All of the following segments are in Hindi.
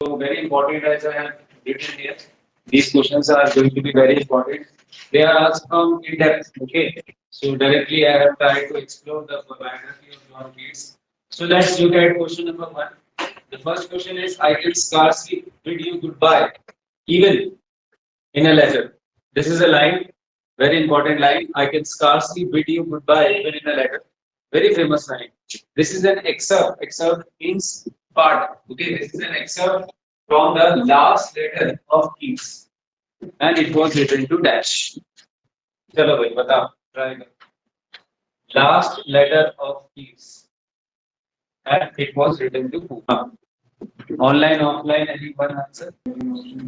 So very important as I have written here. These questions are going to be very important. They are asked from in depth. Okay. So directly I have tried to explore the biography of John Keats. So let's look at question number one. The first question is I can scarcely bid you goodbye, even in a letter. This is a line, very important line. I can scarcely bid you goodbye, even in a letter. Very famous line. This is an excerpt. Excerpt means part. Okay, this is an excerpt from the last letter of Keats, and it was written to Dash. चलो भाई बताओ try करो. Last letter of Keats, and it was written to who? Online, offline, anyone answer?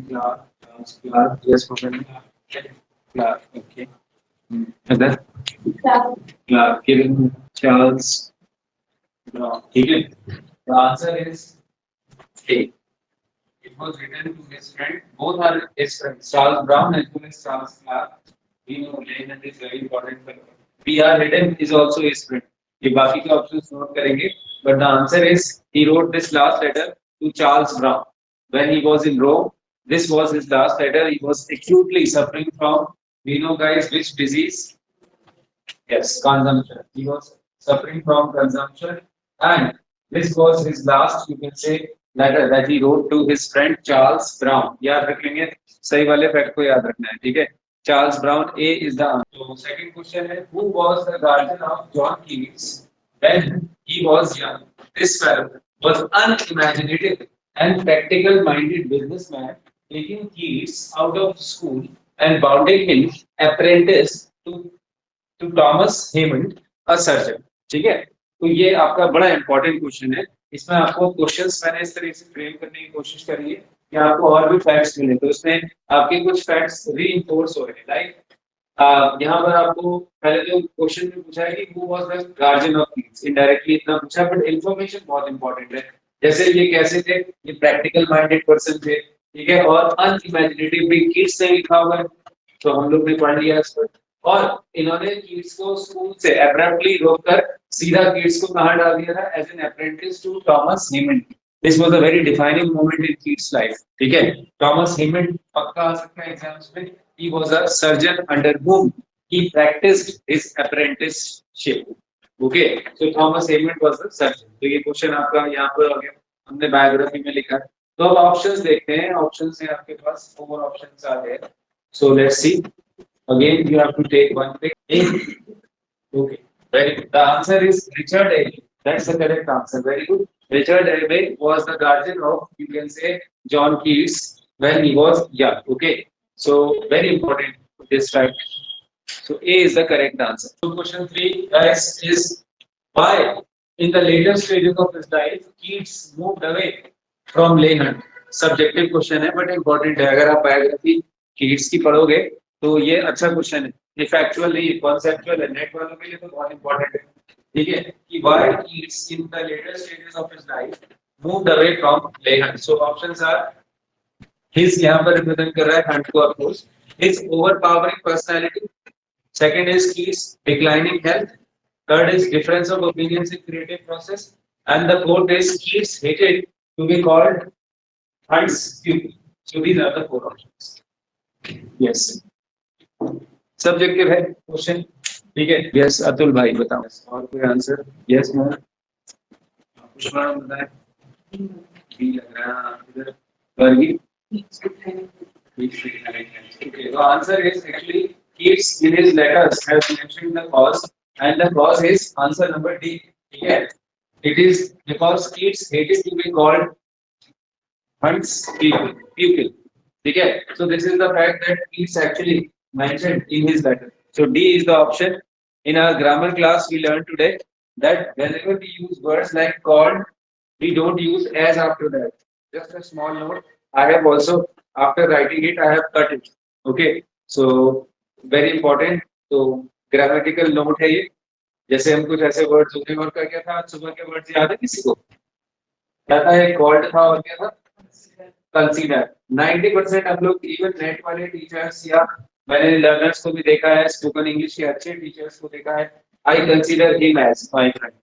Clark, Clark, yes, Clark, okay. Other? Clark, Kevin, Charles, Brown. Okay. The answer is A. It was written to his friend. Both are his friends, Charles Brown as well as Charles Clark. We know Lenin is very important for PR written is also his friend. ये बाकी के options note करेंगे. But the answer is he wrote this last letter to Charles Brown when he was in Rome. This was his last letter. He was acutely suffering from, we know guys, which disease? Yes, consumption. He was suffering from consumption, and this was his last, you can say, letter that he wrote to his friend Charles Brown. याद रख लेंगे, सही वाले फैक्ट को याद रखना है, ठीक है? Charles Brown, A is the answer. So second question है, who was the guardian of John Keats when he was young? This fellow was unimaginative and practical-minded businessman, taking Keats out of school and bounding him apprentice to Thomas Hammond, a surgeon. ठीक है? तो ये आपका बड़ा इंपॉर्टेंट क्वेश्चन है. इसमें आपको क्वेश्चंस मैंने इस तरह से फ्रेम करने की कोशिश करी है कि आपको और भी फैक्ट्स मिले. तो इसमें आपके कुछ फैक्ट्स रीइंफोर्स हो रहे हैं. लाइक यहाँ पर आपको पहले तो क्वेश्चन में पूछा है कि who was the guardian of Keats. Indirectly इतना पूछा, बट इंफॉर्मेशन बहुत इंपॉर्टेंट है. जैसे ये कैसे थे, ये प्रैक्टिकल माइंडेड पर्सन थे, ठीक है, और अनइमेजिनेटिव भी कीट्स ने लिखा हुआ है, तो हम लोग ने पढ़ लिया इस पर. और इन्होंने कीट्स को स्कूल से एब्रप्टली रोककर सीधा कीट्स को कहां डाल दिया था? As an apprentice to Thomas Hammond. This was a very defining moment in Keats life. ठीक है, थॉमस हेमंड पक्का आ सकता है एग्जाम्स में. He was a surgeon under whom he practiced his apprenticeship. Okay, so Thomas Hammond was the surgeon. तो ये क्वेश्चन आपका यहाँ पर आ गया, हमने बायोग्राफी में लिखा है. तो अब ऑप्शंस देखते हैं. ऑप्शंस है आपके पास, 4 ऑप्शंस आ गए. So let's see. Again, you have to take one pick. Okay, very good. The answer is Richard Abbe. That's the correct answer. Very good. Richard Abbe was the guardian of, you can say, John Keats when he was young. Okay, so very important this fact. So A is the correct answer. So question 3, guys, is why in the later stages of his life Keats moved away from Leland. Subjective question है, but important है. अगर आप biography Keats की पढ़ोगे तो ये अच्छा क्वेश्चन है. ये फैक्चुअल नहीं, कॉन्सेप्चुअल है. नेट वालों के लिए तो बहुत इंपॉर्टेंट है. ठीक है, कि why Keats in the later stages of his life moved away from Leigh. So options are his, यहां पर रिप्रेजेंट कर रहा है हंट को, of course. His overpowering personality. Second is Keats declining health. Third is difference of opinions in creative process. And the fourth is Keats hated to be called Hunt's pupil. So these are the 4 options. Yes. Subjective है क्वेश्चन. ठीक है. यस अतुल भाई बताओ और कोई आंसर? यस मोहन, पुष्पा बताए. ठीक लग रहा है इधर वर्गी. Okay, the answer is actually Keats in his letters has mentioned the cause, and the cause is answer number D. ठीक है, it is because Keats hated to be called Hunt's pupil. ठीक है, so this is the fact that Keats actually mentioned in his letter. So D is the option. In our grammar class, we learned today that whenever we use words like called, we don't use as after that. Just a small note. I have also, after writing it, I have cut it. Okay. So very important. So grammatical note है ये. जैसे हम कुछ ऐसे वर्ड्स होते हैं, और क्या था आज सुबह के वर्ड्स याद है किसी को? क्या था? एक called था और क्या था? Consider. 90% हम लोग इवन नेट वाले टीचर्स या मैंने लर्नर्स को भी देखा है, स्पोकन इंग्लिश के अच्छे टीचर्स को देखा है, I consider him as my friend.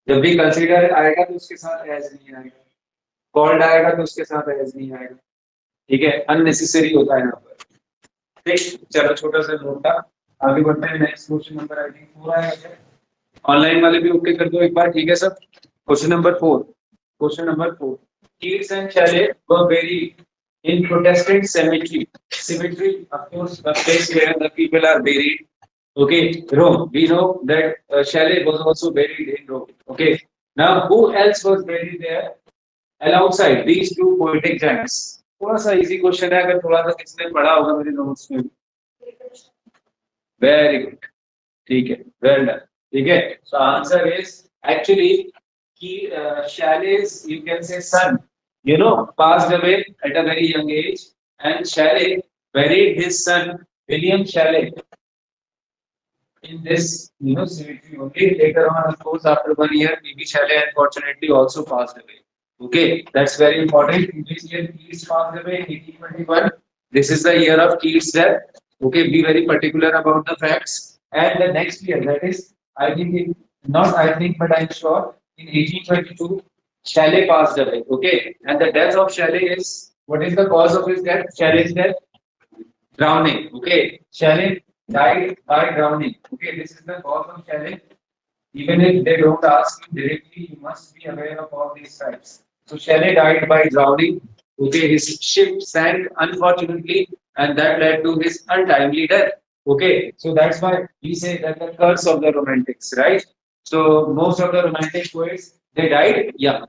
जब भी कंसीडर आएगा तो उसके साथ एज नहीं आएगा. कॉल्ड आएगा तो उसके साथ एज नहीं आएगा, ठीक है, अननेसेसरी होता है यहाँ पर। ठीक, चलो छोटा सा नोट था, आगे बढ़ते हैं। Next question number I think 4 है, ऑनलाइन वाले भी ओके कर दो एक बार, ठीक है सब। Question number 4, question number 4, Keats and Shelley were buried in Protestant cemetery. Cemetery, of course, the place where the people are buried. Okay, Rome. We know that Shelley was also buried in Rome. Okay, now who else was buried there alongside these two poetic giants? थोड़ा सा इजी क्वेश्चन है, अगर थोड़ा सा किसने पढ़ा होगा मेरे नोट्स में। वेरी गुड, ठीक है, वेल डन, ठीक है। सो आंसर इज एक्चुअली कि Shelley's, you can say, son, you know, passed away at a very young age, and Shelley buried his son William Shelley in this, you know, cemetery only. Later on, of course, after 1 year, P.B. Shelley unfortunately also passed away. Okay, that's very important. In this year, Keats passed away in 1821. This is the year of Keats' death. Okay, be very particular about the facts. And the next year, that is, I think, not I think, but I'm sure, in 1822, Shelley passed away. Okay, and the death of Shelley is, what is the cause of his death? Shelley's death? Drowning. Okay, Shelley died by drowning. Okay, this is the cause of Shelley. Even if they don't ask you directly, you must be aware of all these facts. So Shelley died by drowning. Okay, his ship sank unfortunately, and that led to his untimely death. Okay, so that's why we say that the curse of the romantics, right? So most of the romantic poets, they died young,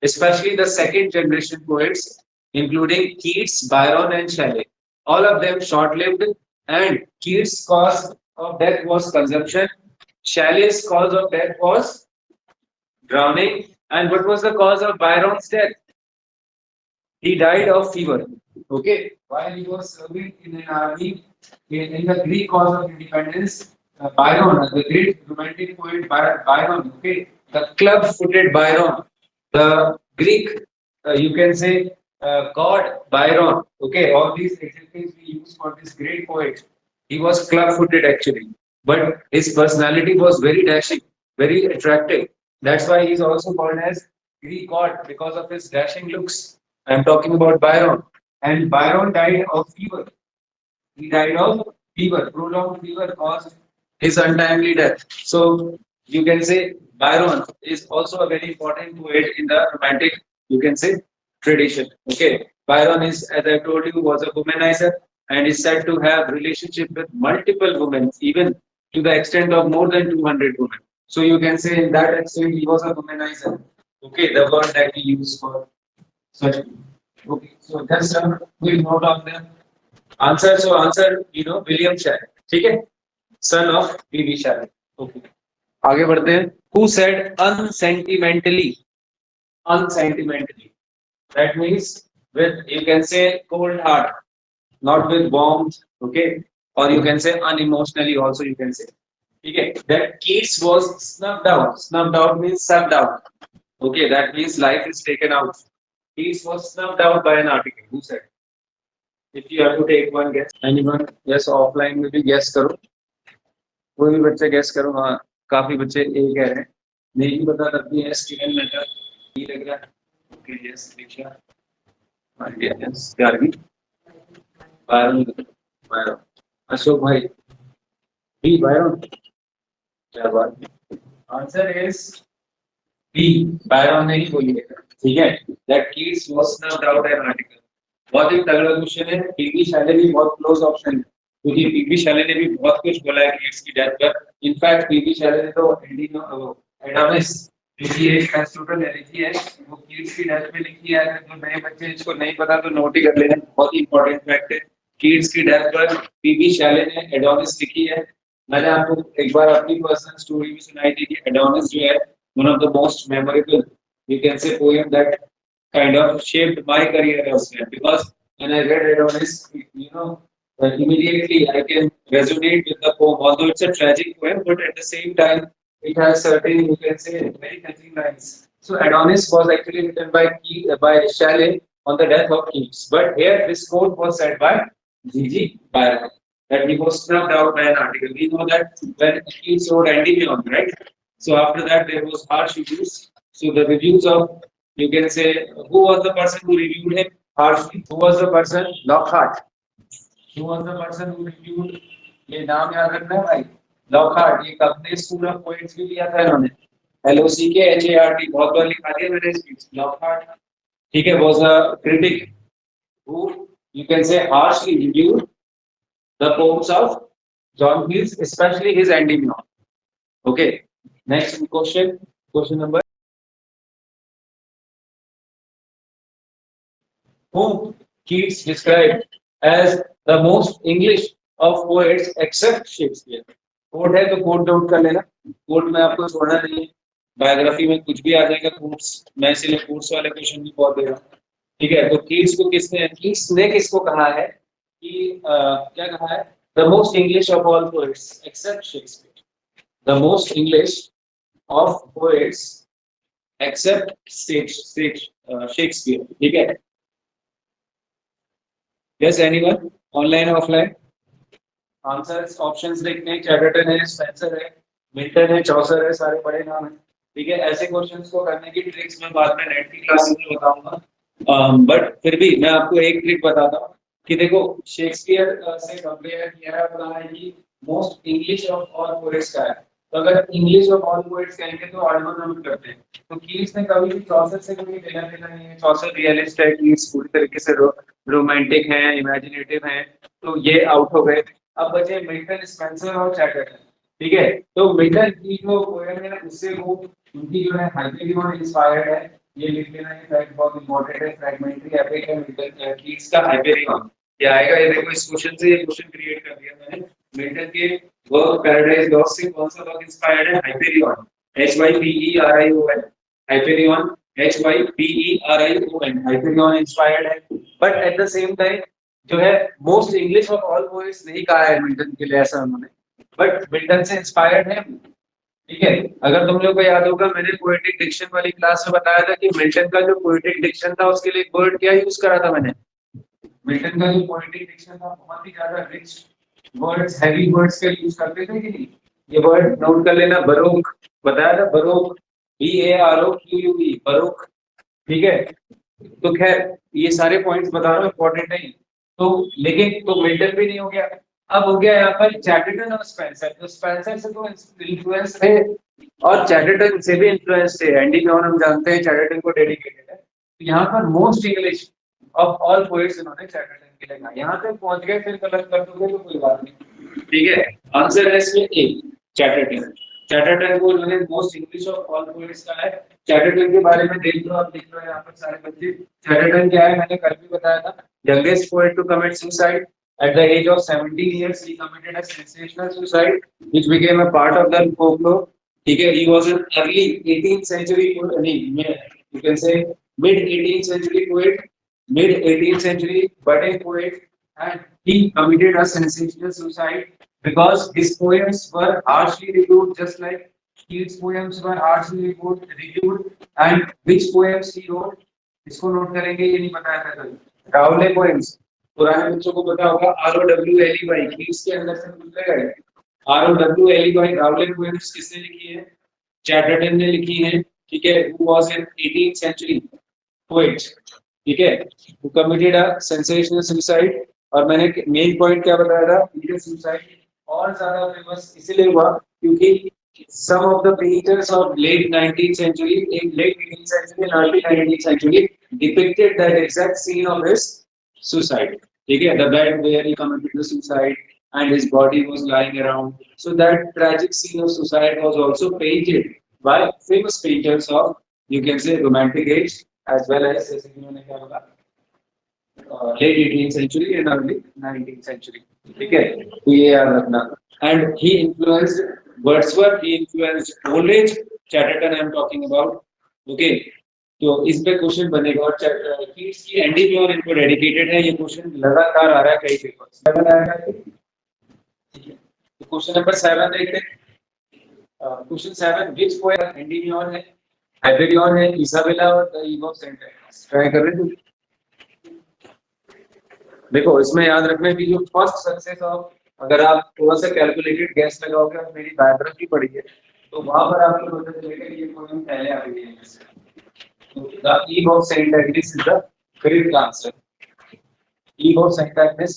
especially the second generation poets, including Keats, Byron, and Shelley. All of them short lived, and Keats' cause of death was consumption. Shelley's cause of death was drowning. And what was the cause of Byron's death? He died of fever. Okay, while he was serving in an army in the Greek cause of independence, Byron, the great romantic poet Byron, okay, the club-footed Byron, the Greek, you can say, god Byron, okay, all these adjectives we use for this great poet. He was club-footed actually, but his personality was very dashing, very attractive. That's why he's also called as Greek god because of his dashing looks. I'm talking about Byron. And Byron died of fever. He died of fever. Prolonged fever caused his untimely death. So you can say Byron is also a very important poet in the romantic, you can say, tradition. Okay. Byron is, as I told you, was a womanizer and is said to have relationship with multiple women, even to the extent of more than 200 women. So you can say in that extent he was a womanizer. Okay, the word that we use for such. Okay, so just a quick note on the answer. So answer, you know, William Shelley. ठीक है, son of P.B. Shelley. Okay. आगे बढ़ते हैं. Who said unsentimentally? Unsentimentally. That means with, you can say, cold heart, not with warmth. Okay, or you can say unemotionally also. You can say. Okay. That Keats was snuffed out. Snuffed out means sucked out. Okay, that means life is taken out. Keats was snuffed out by an article. Who said? If you have to take one guess, anyone? Yes, offline में भी guess करो. कोई भी बच्चे guess करो. हाँ, काफी बच्चे A कह रहे हैं. नहीं पता तब भी yes, किरण लगा, B लग रहा. Okay, yes, दीक्षा. Yes, गार्गी. Byron. अशोक भाई. B, Byron. क्या बात. Answer is B. Byron ने ही बोली है. ठीक है. That Keats was snuffed out an article. बहुत ही तगड़ा क्वेश्चन है. पीबी शैले भी बहुत क्लोज ऑप्शन है, क्योंकि पीबी शैले ने भी बहुत कुछ बोला है कीट्स की डेथ पर. इनफैक्ट पीबी शैले ने तो एडोनिस, जो कि एक एरिस्टोटल एलिजी है, वो कीट्स की डेथ में लिखी है. जो नए बच्चे इसको नहीं पता तो नोट ही कर लेना, बहुत ही इंपॉर्टेंट फैक्ट है. कीट्स की डेथ पर पीबी शैले ने एडोनिस लिखी है. मैंने आपको एक बार अपनी पर्सनल स्टोरी भी सुनाई थी कि एडोनिस जो है one of the most memorable, you can say, poem that kind of shaped my career as well. Because when I read Adonis, you know, immediately I can resonate with the poem. Although it's a tragic poem, but at the same time, it has certain, you can say, very touching lines. So Adonis was actually written by Shelley on the death of Keats. But here, this quote was said by G.G. Byron, that he was snubbed out by an article. We know that when Keats wrote Endymion, right? So after that, there was harsh reviews. So the reviews of You can say who was the person who reviewed him harshly? Who was the person? Lockhart. Who was the person who reviewed? ये नाम याद रखना है भाई. Lockhart. ये अपने स्कूल ऑफ पोएट्स भी लिया था इन्होंने. LOCKHART बहुत बार लिखा दिया मैंने स्पीच. Lockhart. ठीक है, was a critic who you can say harshly reviewed the poems of John Keats, especially his Endymion. Okay. Next question. Question number. Whom Keats described as the most English of poets except Shakespeare. Quote है तो कोट डाउट कर लेना. कोट में आपको छोड़ना नहीं है. बायोग्राफी में कुछ भी आ जाएगा कोट्स. मैं इसलिए कोट्स वाले क्वेश्चन भी बहुत दे रहा हूँ. ठीक है, तो कीट्स को कीट्स ने किसको कहा है कि क्या कहा है? The most English of all poets except Shakespeare. The most English of poets except Shakespeare. ठीक है. Yes, anyone? Online, offline? Answers, options लिखने हैं. चैटरटन है, स्पेंसर है, मिल्टन है, चौसर है, सारे बड़े नाम हैं. ठीक है, ऐसे क्वेश्चंस को करने की ट्रिक्स मैं बाद में नेट की क्लासेस में बताऊंगा. बट फिर भी मैं आपको एक ट्रिक बताता हूँ कि देखो शेक्सपियर से कंपेयर किया है, बोला है कि most English of all poets का है. तो अगर इंग्लिश ऑफ ऑल पोएट्स कहेंगे तो ऑर्डर नोट करते हैं. तो कीट्स ने कभी भी चौसर से कोई लेना देना नहीं है. चौसर रियलिस्ट है, कीट्स पूरी तरीके से रोमांटिक हैं, इमेजिनेटिव हैं, तो ये आउट हो गए. अब बचे मिल्टन, स्पेंसर और चैटरटन. ठीक है, तो मिल्टन की जो पोएम है उससे वो उनकी जो है हाइपेरियन इंस्पायर्ड है. ये लिख लेना है, फैक्ट बहुत इंपॉर्टेंट है. फ्रैगमेंटरी एपिक है मिल्टन कीट्स का हाइपेरियन. क्या आएगा ये देखो, इस क्वेश्चन से ये क्वेश्चन क्रिएट कर दिया मैंने. मिल्टन के वर्क पैराडाइज लॉस्ट से कौन सा वर्क इंस्पायर्ड है? Hyperion. HYPERION. Hyperion HYPERION. Hyperion inspired है. But at the same time जो है most English of all poets नहीं कहा है मिल्टन के लिए ऐसा उन्होंने. बट मिल्टन से इंस्पायर्ड है. ठीक है, अगर तुम लोग को याद होगा मैंने पोएटिक डिक्शन वाली क्लास में बताया था कि मिल्टन का जो पोएटिक डिक्शन था उसके लिए वर्ड क्या यूज करा था मैंने. मिल्टन का जो पोएटिक डिक्शन था बहुत ही ज्यादा रिच वर्ड्स, हैवी वर्ड्स का यूज करते थे कि नहीं. ये वर्ड नोट कर लेना. बरोक बताया था, बरोक, BAROQUE, बरोक. ठीक है, तो खैर ये सारे पॉइंट्स बता रहा हूँ, इंपॉर्टेंट है. तो लेकिन तो मिल्टन भी नहीं हो गया. अब हो गया यहाँ पर चैटरटन और स्पेंसर. तो स्पेंसर से तो इन्फ्लुएंस थे और चैटरटन से भी इन्फ्लुएंस थे. एंडीम्योन हम जानते हैं चैटरटन को डेडिकेटेड है. तो यहाँ पर most English of all poets इन्होंने चैटरटन के लिए कहा. यहाँ तक पहुंच गए, फिर गलत कर दोगे तो कोई बात नहीं. ठीक है, आंसर है इसमें ए, चैटरटन. चैटरटन को इन्होंने most English of all poets कहा है. चैटरटन के बारे में देख लो, आप देख लो यहाँ पर सारे बच्चे. चैटरटन क्या है, मैंने कल भी बताया था. Youngest poet to commit suicide at the age of 17 years. He committed a sensational suicide, which became a part of the folklore. ठीक है, he was an early 18th century poet. नहीं, you can say mid 18th century poet, mid 18th century budding poet, and he committed a sensational suicide because his poems were harshly reviewed, just like Keats' poems were harshly reviewed. And which poems he wrote? इसको नोट करेंगे, ये नहीं बताया था कल. रावले पोएम्स, पुराने बच्चों को पता होगा. ROWLEY कीट्स के अंदर से निकले गए. ROWLEY रावले पोएम्स किसने लिखी है? चैटरटन ने लिखी है. ठीक है, who was an 18th century poet. ठीक है, who committed a sensational suicide. और मैंने मेन पॉइंट क्या बताया था, ये सुसाइड और ज्यादा फेमस इसलिए हुआ क्योंकि some of the painters of late 19th century, late 18th century and early 19th century depicted that exact scene of his suicide. ठीक है, the bed where he committed the suicide and his body was lying around. So that tragic scene of suicide was also painted by famous painters of, you can say, romantic age as well as जैसे कि मैंने क्या बोला, late 18th century and early 19th century. ठीक है, तो ये याद रखना. And he influenced Wordsworth, he influenced Coleridge, Chatterton I am talking about. Okay, तो इस पे क्वेश्चन बनेगा. और कीट्स की एंडीम्योन इनको डेडिकेटेड है. ये क्वेश्चन लगातार आ रहा है कई पेपर्स. 7 आएगा. ठीक है, तो क्वेश्चन नंबर 7 देखते हैं. क्वेश्चन 7, which poem एंडीम्योन है, हाइपेरियन है, इसाबेला और the Eve of Saint Agnes. Try कर रहे थे. देखो इसमें याद रखना कि जो फर्स्ट सक्सेस ऑफ, अगर आप थोड़ा सा कैलकुलेटेड गैस लगाओगे और मेरी बायोग्राफी पढ़ी है तो वहां पर आपको पता चलेगा कि ये पोएम पहले आ गई है. The eve of Saint Agnes is the correct answer. eve of Saint Agnes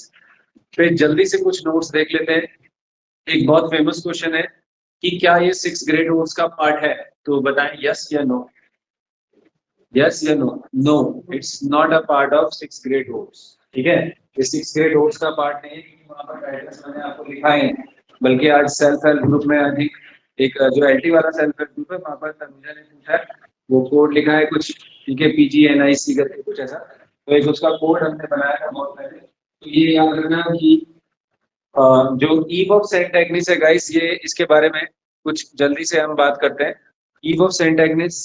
पे जल्दी से कुछ नोट्स देख लेते हैं। एक बहुत फेमस क्वेश्चन है कि क्या ये 6 ग्रेट ओड्स का पार्ट है, तो बताएं यस या नो। यस या no. No, it's not a part of 6 great odes. ठीक है, ये 6 ग्रेट ओड्स का पार्ट नहीं है क्योंकि वहां पर टाइटल्स मैंने आपको लिखाए हैं। बल्कि आज सेल्फ हेल्प ग्रुप में अधिक एक जो एलटी वाला सेल्फ हेल्प ग्रुप है वहां पर तनुजा ने पूछा है, वो कोड लिखा है कुछ, ठीक है, PGNIC करके कुछ ऐसा, तो एक उसका कोड हमने बनाया था बहुत पहले। तो ये याद रखना कि जो ईव ऑफ सेंट एग्निस है गाइस, ये इसके बारे में कुछ जल्दी से हम बात करते हैं। Eve of Saint Agnes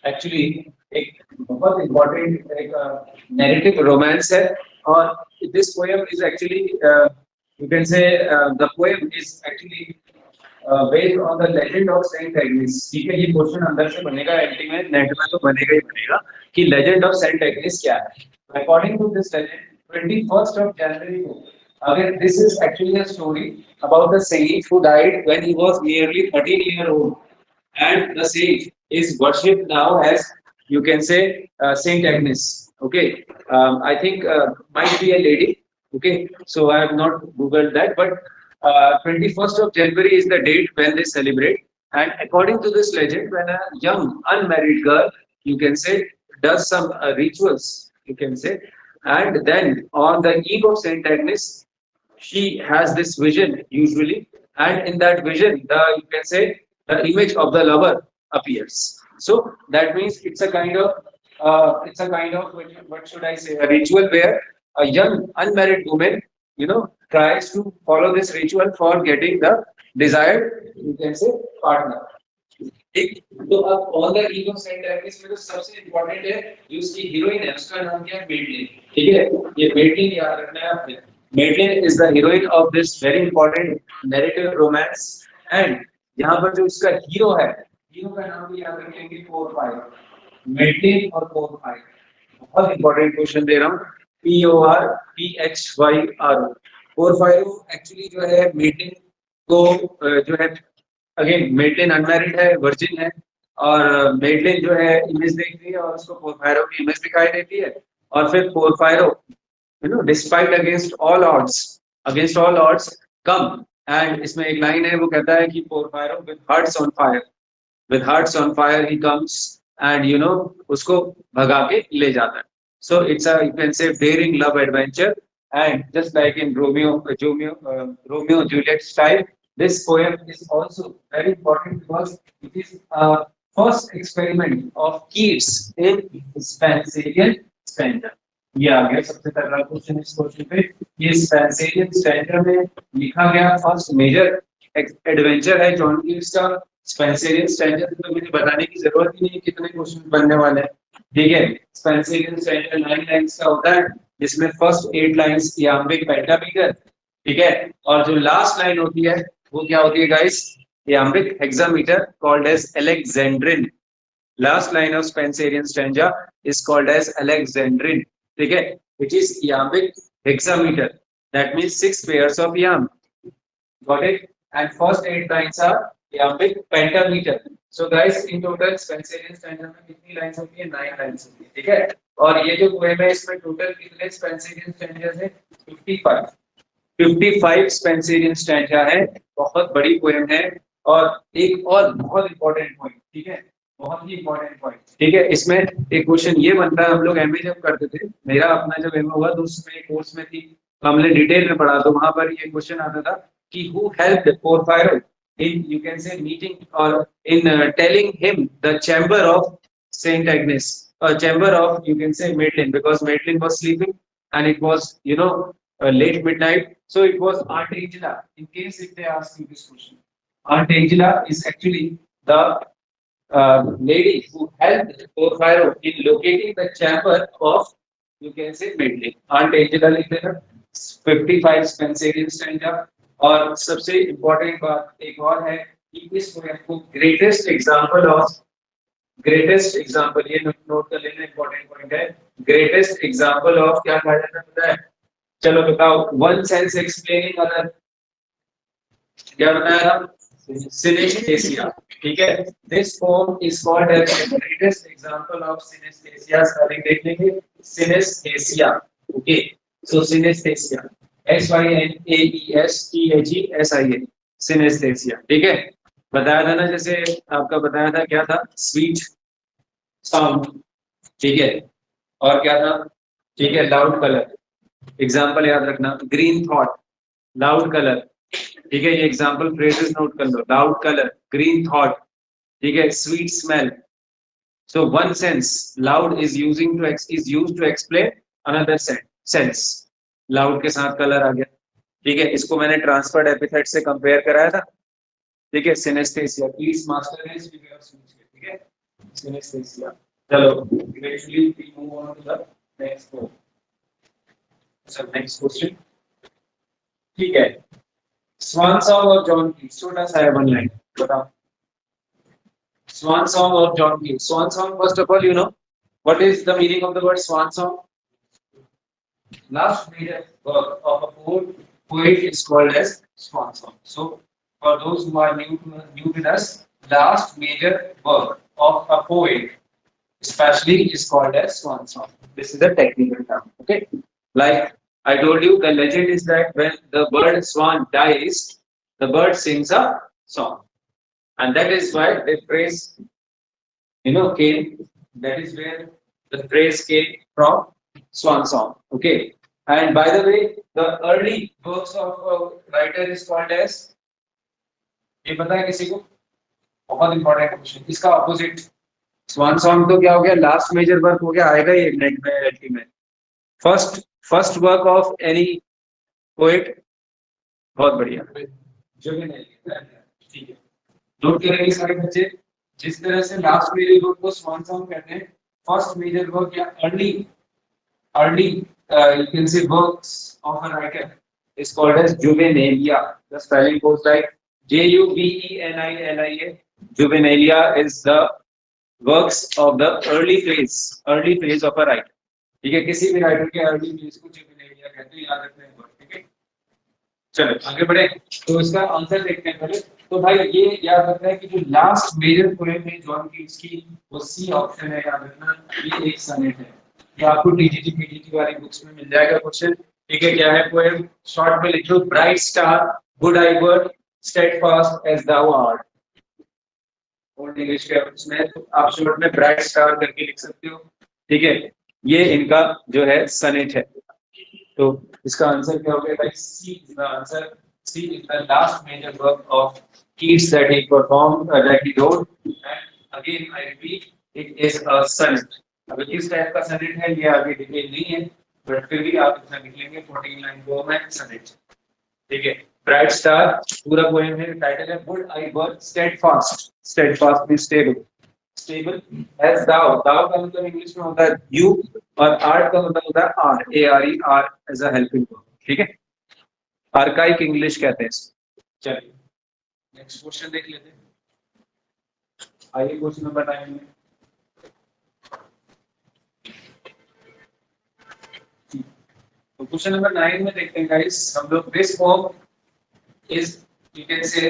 actually एक बहुत इंपॉर्टेंट एक नैरेटिव रोमांस है, और this poem is actually you can say the poem is actually based on the legend of Saint Agnes. ठीक है, ये क्वेश्चन अंदर से बनेगा, एंटी में नेट में तो बनेगा ही बनेगा कि लेजेंड ऑफ सेंट एग्निस क्या है। According to this legend 21st of January को, अगर this is actually a story about the sage who died when he was nearly 13 years old, and the sage is worshipped now as, you can say, Saint Agnes. Okay, I think might be a lady. Okay, so I have not googled that, but 21st of January is the date when they celebrate. And according to this legend, when a young unmarried girl, you can say, does some rituals, you can say, and then on the eve of Saint Agnes, she has this vision usually, and in that vision, the, you can say, the image of the lover appears. So that means it's a kind of what should I say, a ritual where a young unmarried woman, tries to follow this ritual for getting the desired, you can say, partner. ठीक, तो अब on the Eve of Saint Agnes में तो सबसे इंपॉर्टेंट है जो उसकी हीरोइन है, उसका नाम क्या है, मेडलिन। ठीक है, ये मेडलिन याद रखना है आपने। Madeline is the heroine of this very important narrative romance, and यहाँ पर जो उसका हीरो है, हीरो का नाम भी याद रखेंगे, पोरफायर। मेडलिन और पोरफायर, बहुत इंपॉर्टेंट क्वेश्चन दे रहा हूँ। PORPHYR, पोरफायर एक्चुअली जो है मेडलिन को जो है, अगेन मेडलिन अनमैरिड है, वर्जिन है, और मेडलिन जो है इमेज देखती है और उसको पोरफायरो की इमेज दिखाई देती है, और फिर Porphyro despite against all odds come, and इसमें एक लाइन है, वो कहता है कि Porphyro with hearts on fire he comes, and उसको भगा के ले जाता है। So it's a, you can say, daring love adventure, and just like in Romeo Juliet style, this poem is also very important because it is a first experiment of Keats in Spenserian stanza. ये आ गया सबसे पहला क्वेश्चन इस क्वेश्चन पे। ये स्पेंसेरियन स्टैंडर्ड में लिखा गया फर्स्ट मेजर एडवेंचर है जॉन कीट्स का। स्पेंसेरियन स्टैंडर्ड तो मुझे बताने की जरूरत ही नहीं है कितने क्वेश्चन बनने वाले हैं। ठीक है, स्पेंसेरियन स्टैंडर्ड 9 लाइंस का होता है, जिसमें फर्स्ट 8 लाइंस याम्बिक पेंटामीटर, ठीक है, और जो लास्ट लाइन होती है वो क्या होती है guys, iambic hexameter, called as alexandrine. Last line of Spenserian stanza is called as alexandrine, ठीक है, which is iambic hexameter, that means 6 pairs of iamb, got it, and first 8 lines are iambic pentameter. So guys, in total Spenserian stanza में कितनी लाइंस होती है, 9 लाइंस होती है, ठीक है, और ये जो पोएम है इसमें टोटल कितने Spenserian stanzas है, 55 स्पेंसेरियन स्टैंजा है, बहुत बड़ी पोएम है। और एक और बहुत इंपॉर्टेंट पॉइंट, ठीक है, बहुत ही इंपॉर्टेंट पॉइंट, ठीक है, इसमें एक क्वेश्चन ये बनता है, हम लोग एमए जब करते थे, मेरा अपना जब एमए हुआ तो उसमें कोर्स में थी, हमने डिटेल में पढ़ा, तो वहां पर ये क्वेश्चन आता था कि who helped Porphyro in, you can say, meeting or in telling him the chamber of Saint Agnes, chamber of, you can say, Madeline, because Madeline was sleeping and it was late midnight, so it was Aunt Angela. In case if they ask you this question, Aunt Angela is actually the lady who helped Porphyro in locating the chamber of, you can say, Madeline. Aunt Angela लिख देना। 55 Spenserian stanza, और सबसे इम्पोर्टेंट बात एक और है कि इस पोएम को ग्रेटेस्ट एग्जांपल, ये नोट कर लेना, इंपॉर्टेंट पॉइंट है, ग्रेटेस्ट एग्जांपल ऑफ क्या कहा जाता है पता है, चलो बताओ, वन सेंस एक्सप्लेनिंग अदर, क्या बताया था, synesthesia. ठीक है, this form is called as the greatest example of synesthesia. सारे देख लेंगे synesthesia. Okay, so synesthesia, synesthesia, synesthesia. ठीक है, बताया था ना, जैसे आपका बताया था क्या था, स्वीट साउंड, ठीक है, और क्या था, ठीक है, लाउड कलर, एग्जाम्पल याद रखना, ग्रीन थॉट, लाउड कलर, ठीक है, ये एग्जाम्पल फ्रेजेस नोट कर लो, लाउड कलर, ग्रीन थॉट, ठीक है, sweet smell. So one sense loud is used to explain another sense. Loud के साथ कलर आ गया, ठीक है, इसको मैंने ट्रांसफर्ड एपिथेट से कंपेयर कराया था, ठीक है, synaesthesia. Please master this figure of speech, ठीक है, सिनेस्थेसिया. चलो eventually we move on to the next question. Sir next question, ठीक है, swan song of John Keats, छोटा सा है, वन लाइन बताओ. Swan song of John Keats. Swan song, first of all you know what is the meaning of the word swan song? Last major work of a poet is called as swan song. So, for those who are new with us, last major work of a poet, especially, is called as swan song. This is a technical term. Okay, like I told you, the legend is that when the bird swan dies, the bird sings a song, and that is why the phrase, came. That is where the phrase came from. Swan song. Okay. And by the way, the early works of a writer is called as, ये पता है किसी को? बहुत इंपॉर्टेंट क्वेश्चन. इसका ऑपोजिट स्वान सॉन्ग तो क्या हो गया, लास्ट मेजर वर्क हो गया, आएगा ये नेट में एलटी में. First work of any poet. बहुत बढ़िया, ठीक है, नोट करेंगे सारे बच्चे. जिस तरह से लास्ट मेजर वर्क को स्वान सॉन्ग कहते हैं, फर्स्ट मेजर वर्क या early you can say works of a writer is called as juvenilia. The spelling goes like Juvenilia. Juvenilia is the works of the early phase of a writer. ठीक है, किसी भी राइटर के अर्ली फेज को जुवेनिलिया कहते हैं, याद रखना है वर्ड. ठीक है, चलो आगे बढ़े. तो इसका आंसर देखते हैं पहले. तो भाई ये याद रखना है कि जो लास्ट मेजर पोएम है जॉन कीट्स की, वो सी ऑप्शन है, याद रखना. ये एक सनेट है, ये आपको टीजीटी पीजीटी वाली बुक्स में मिल जाएगा क्वेश्चन. ठीक है, क्या है पोएम, शॉर्ट में लिख लो, ब्राइट स्टार गुड आई बर्ड steadfast as thou art. Old English के उसमें आप शॉर्ट में ब्राइट स्टार करके लिख सकते हो. ठीक है, ये इनका जो है सनेट है. तो इसका आंसर क्या हो गया भाई, C is the answer. C is the last major work of Keats that he performed, that he wrote, and again I repeat, it is a sonnet. अब किस टाइप का सनेट है ये आगे डिटेल नहीं है, बट फिर भी आप इतना लिख लेंगे, 14 लाइन पोएम है, सनेट. ठीक है, ब्राइट स्टार पूरा पोएम है, टाइटल है गुड आई बर्ड steadfast. Steadfast means stable as thou. Thou का मतलब इंग्लिश में होता है यू, और आर्ट का मतलब होता है are, A R E, are as a helping verb. ठीक है, आर्काइक इंग्लिश कहते हैं इसको. चलिए नेक्स्ट क्वेश्चन देख लेते हैं. आइए क्वेश्चन नंबर 9 में. तो क्वेश्चन नंबर 9 में देखते हैं गाइस हम लोग. This poem is you can say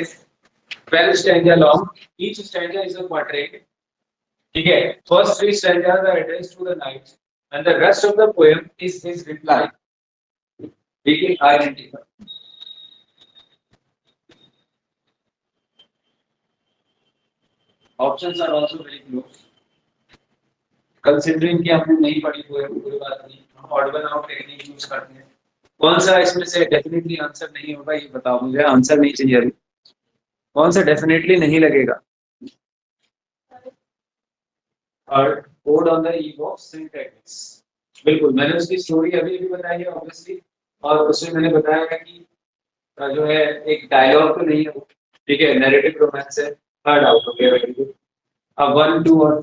12 stanza long. Each stanza is a quadrate. ठीक है, first 3 stanzas are addressed to the knight and the rest of the poem is his reply. ठीक है, identify. Options are also very close. Considering कि हमने नहीं पढ़ी पोएम, कोई बात नहीं, हम ऑडिबल आउट टेक्निक यूज करते हैं. कौन सा इसमें से डेफिनेटली आंसर नहीं होगा ये बताओ मुझे. आंसर नहीं चाहिए अभी. कौन सा डेफिनेटली नहीं लगेगा? और code on the Eve of syntax. बिल्कुल, मैंने उसकी स्टोरी अभी भी बताई है ऑब्वियसली, और उसमें मैंने बताया है कि जो है एक डायलॉग तो नहीं है वो. ठीक है, नैरेटिव रोमांस है. थर्ड आउट हो गया. Very good. अब 1 2 और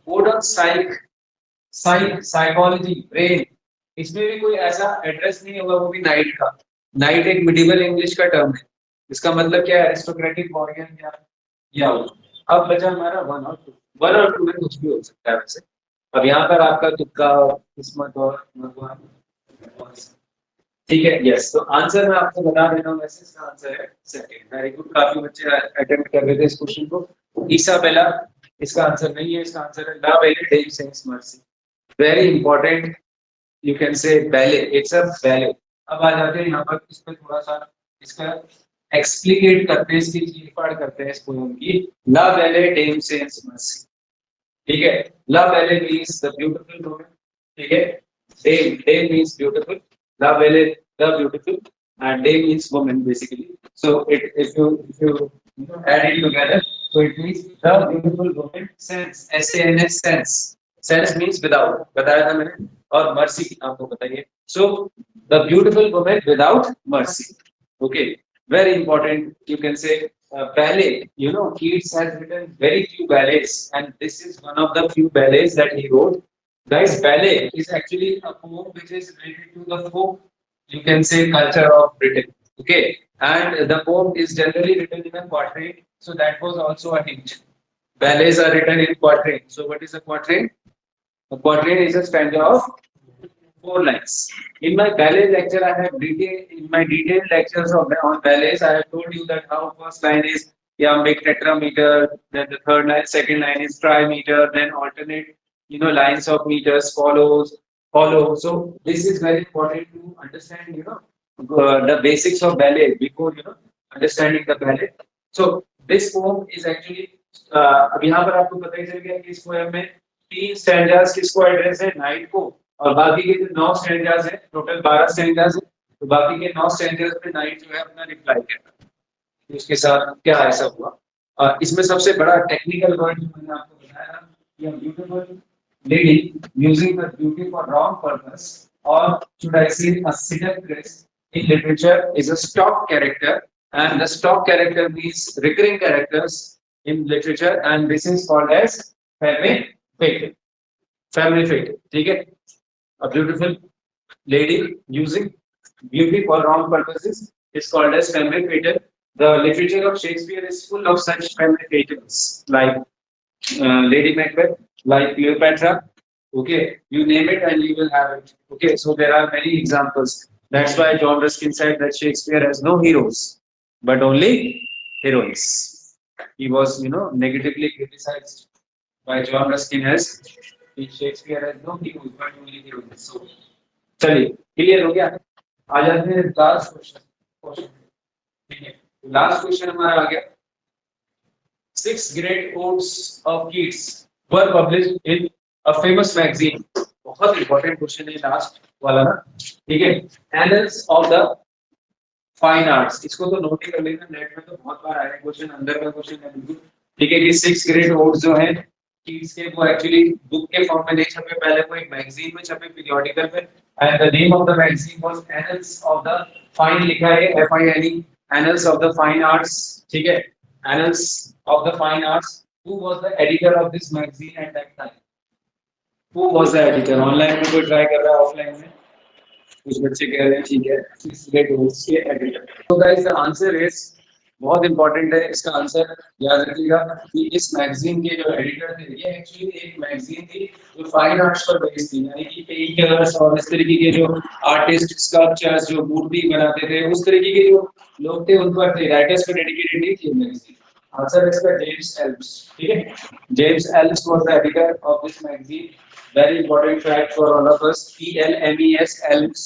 कोड ऑन साइकोलॉजी ब्रेन. इसमें भी कोई ऐसा एड्रेस नहीं होगा, वो भी नाइट का. नाइट एक मिडिवल इंग्लिश का टर्म है. इसका मतलब क्या है, एरिस्टोक्रेटिक वॉरियर या अब बचा हमारा 1 और 2. 1 और 2 में कुछ भी हो सकता है वैसे. अब यहाँ पर आपका तुक्का, किस्मत और भगवान. ठीक है, यस। तो आंसर मैं आपको बता देता हूँ, वैसे इसका आंसर है सेकंड। वेरी गुड, काफी बच्चे अटेम्प्ट कर रहे थे इस क्वेश्चन को। इसाबेला इसका आंसर नहीं है, इसका आंसर है ला बेले day sense mercy. Very important, you can से बैले, इट्स अ बैले। अब आ जाते हैं यहाँ पर, इस पे थोड़ा सा इसका एक्सप्लिकेट करते हैं, इसकी चीरफाड़ करते हैं इस पोएम की। ला बेले डे सेंस मर्सी, ठीक है। ला बेले मीन्स द ब्यूटीफुल वुमन, ठीक है। डे मीन्स ब्यूटीफुल, ला बेले the beautiful, and day means woman basically. So it, if you add it together, so it means the beautiful woman sense, S-A-N-S, sense. Sense means without, बताया था मैंने। और mercy आपको बताइए, so the beautiful woman without mercy, okay। Very important, you can say ballet. You know, Keats has written very few ballets, and this is one of the few ballets that he wrote. Guys, ballet is actually a poem which is related to the folk, you can say, culture of Britain. Okay, and the poem is generally written in a quatrain, so that was also a hint. Ballets are written in quatrain. So, what is a quatrain? A quatrain is a stanza of 4 lines. In my ballet lecture, I have in my detailed lectures on ballets, I have told you that how first line is iambic tetrameter, then the third line, second line is trimeter, then alternate, lines of meters follow. So this is very important to understand, the basics of ballet before, understanding the ballet. So this poem is actually, अब यहाँ पर आपको पता ही चल गया कि इस पोएम में 3 स्टैंजास किसको एड्रेस है, नाइट को। और बाकी के जो 9 स्टैंजास है, टोटल 12 स्टैंजास है, तो बाकी के 9 स्टैंजास में नाइट जो है अपना रिप्लाई करता है कि उसके साथ क्या ऐसा हुआ। और इसमें सबसे बड़ा टेक्निकल वर्ड जो मैंने आपको बताया, कि beautiful lady using the beauty for wrong purpose, और should I say a seductress in literature is a stock character, and the stock character means recurring characters in literature, and this is called as femme fatale। Family fate, ठीक है। A beautiful lady using beauty for wrong purposes is called as femme fatale। The literature of Shakespeare is full of such femme fatales, like Lady Macbeth, like Cleopatra. Okay, you name it and you will have it. Okay, so there are many examples. That's why John Ruskin said that Shakespeare has no heroes, but only heroines. He was, negatively criticized by John Ruskin as Shakespeare has no heroes, but only heroines. So, चलिए क्लियर हो गया। आ जाते हैं लास्ट क्वेश्चन, ठीक है। लास्ट क्वेश्चन हमारा आ गया, 6 great odes of Keats were published in a famous magazine। बहुत इंपॉर्टेंट क्वेश्चन है लास्ट वाला ना, ठीक है। Annals of the fine arts, इसको तो नोट ही कर लेना, नेट में तो बहुत बार आया क्वेश्चन, अंदर का क्वेश्चन है बिल्कुल, ठीक है। कि 6 ग्रेट ओड्स जो है कीट्स के, वो एक्चुअली बुक के फॉर्म में नहीं छपे, पहले वो एक मैगजीन में छपे, पीरियोडिकल में, and the name of the magazine was annuls of the fine, लिखा है FINE, annuls of the fine arts, ठीक है। Annuls of the fine arts. Who was the editor of this magazine at that time? Who was the editor? Online में कोई ट्राई कर रहा है, ऑफलाइन में? कुछ बच्चे कह रहे हैं ठीक है, 6 ग्रेट के एडिटर। तो गाइस द आंसर इज, बहुत इंपॉर्टेंट है इसका आंसर, याद रखिएगा कि इस मैगजीन के जो एडिटर थे, ये एक्चुअली एक मैगजीन थी जो फाइन आर्ट्स पर बेस्ड थी, यानी कि पेंटर्स और इस तरीके के जो आर्टिस्ट, स्कल्पचर्स, जो मूर्ति बनाते थे, उस तरीके के जो लोग थे उन पर थे, राइटर्स पर डेडिकेटेड नहीं थी मैगजीन। आंसर इसका जेम्स एल्म्स, ठीक है। James elms was the editor of this magazine. Very important fact for all of us, ELMES, Elms,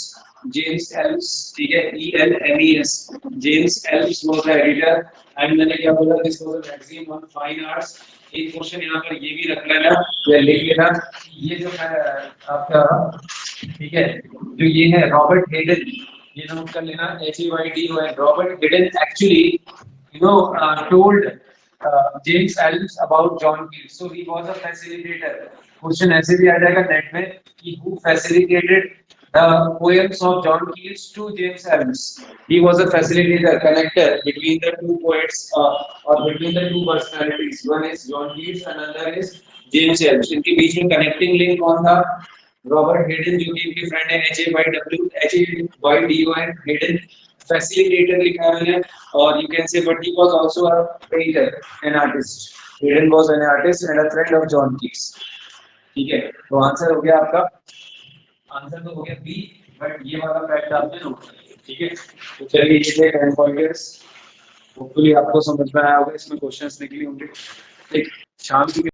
James Elms, ठीक है, ELMES, James Elms was the editor, and मैंने क्या बोला, this was a magazine on fine arts। एक क्वेश्चन यहाँ पर ये भी रख लेना या लिख लेना, ये जो है आपका, ठीक है, जो ये है रॉबर्ट हेडन, ये नोट कर लेना, HEYDON। Robert Hayden actually, told James Elms about John Keats, so he was a facilitator। Question ऐसे भी आ जाएगा नेट में कि who facilitated the poems of John Keats to James Elms? He was a facilitator, connector between the two poets, or between the two personalities। One is John Keats, another is James Elms। इनके बीच में connecting link कौन था? रॉबर्ट हेडन, जो कि इनके फ्रेंड है, HEYDON, हेडन। फैसिलिटेटर लिखा है, और you can say but he was also a painter, an artist। Hayden was an artist and a friend of John Keats, ठीक है। तो आंसर हो गया आपका, आंसर तो हो गया बी, बट ये वाला फैक्ट आपने नोट कर लिया, ठीक है। तो चलिए ये थे 10 पॉइंटर्स, होपफुली आपको समझ में आया होगा, इसमें क्वेश्चंस निकली होंगे। एक शाम की